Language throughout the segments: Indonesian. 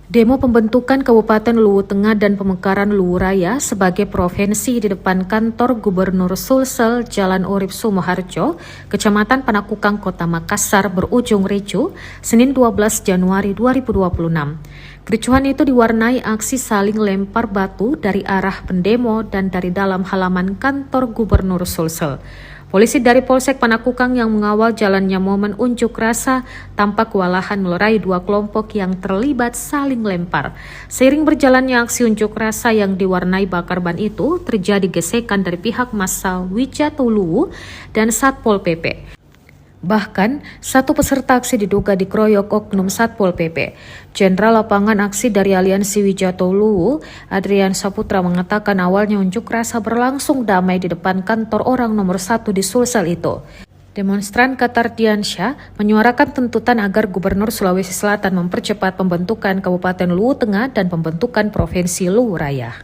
Demo pembentukan Kabupaten Luwu Tengah dan pemekaran Luwu Raya sebagai provinsi di depan kantor Gubernur Sulsel Jalan Urip Sumoharjo, Kecamatan Panakukang, Kota Makassar berujung ricuh Senin 12 Januari 2026. Kericuhan itu diwarnai aksi saling lempar batu dari arah pendemo dan dari dalam halaman kantor Gubernur Sulsel. Polisi dari Polsek Panakukang yang mengawal jalannya momen unjuk rasa tampak kewalahan melerai dua kelompok yang terlibat saling lempar. Seiring berjalannya aksi unjuk rasa yang diwarnai bakar ban itu, terjadi gesekan dari pihak massa Wijatu Luwu dan Satpol PP. Bahkan, satu peserta aksi diduga dikeroyok oknum Satpol PP. Jenderal Lapangan Aksi dari Aliansi Wijatu Luwu, Adrian Saputra mengatakan awalnya unjuk rasa berlangsung damai di depan kantor orang nomor 1 di Sulsel itu. Demonstran Katardiansyah menyuarakan tuntutan agar Gubernur Sulawesi Selatan mempercepat pembentukan Kabupaten Luwu Tengah dan pembentukan Provinsi Luwu Raya.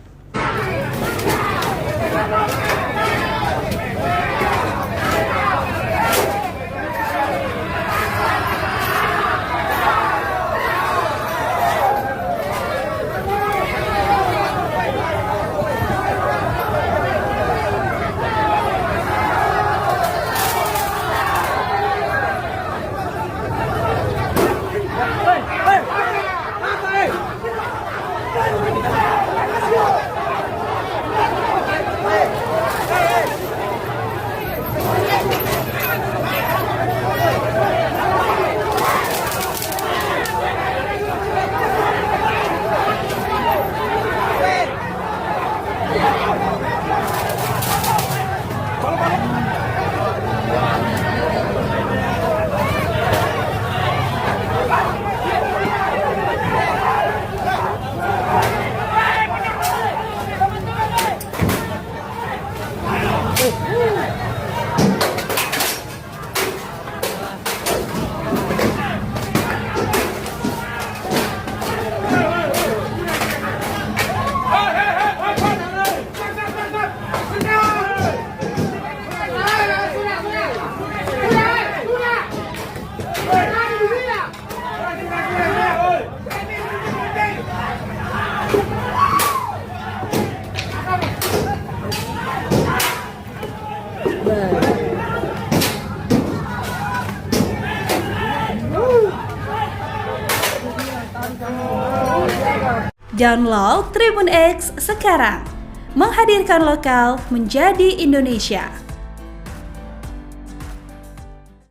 Download Tribun X sekarang, menghadirkan lokal menjadi Indonesia.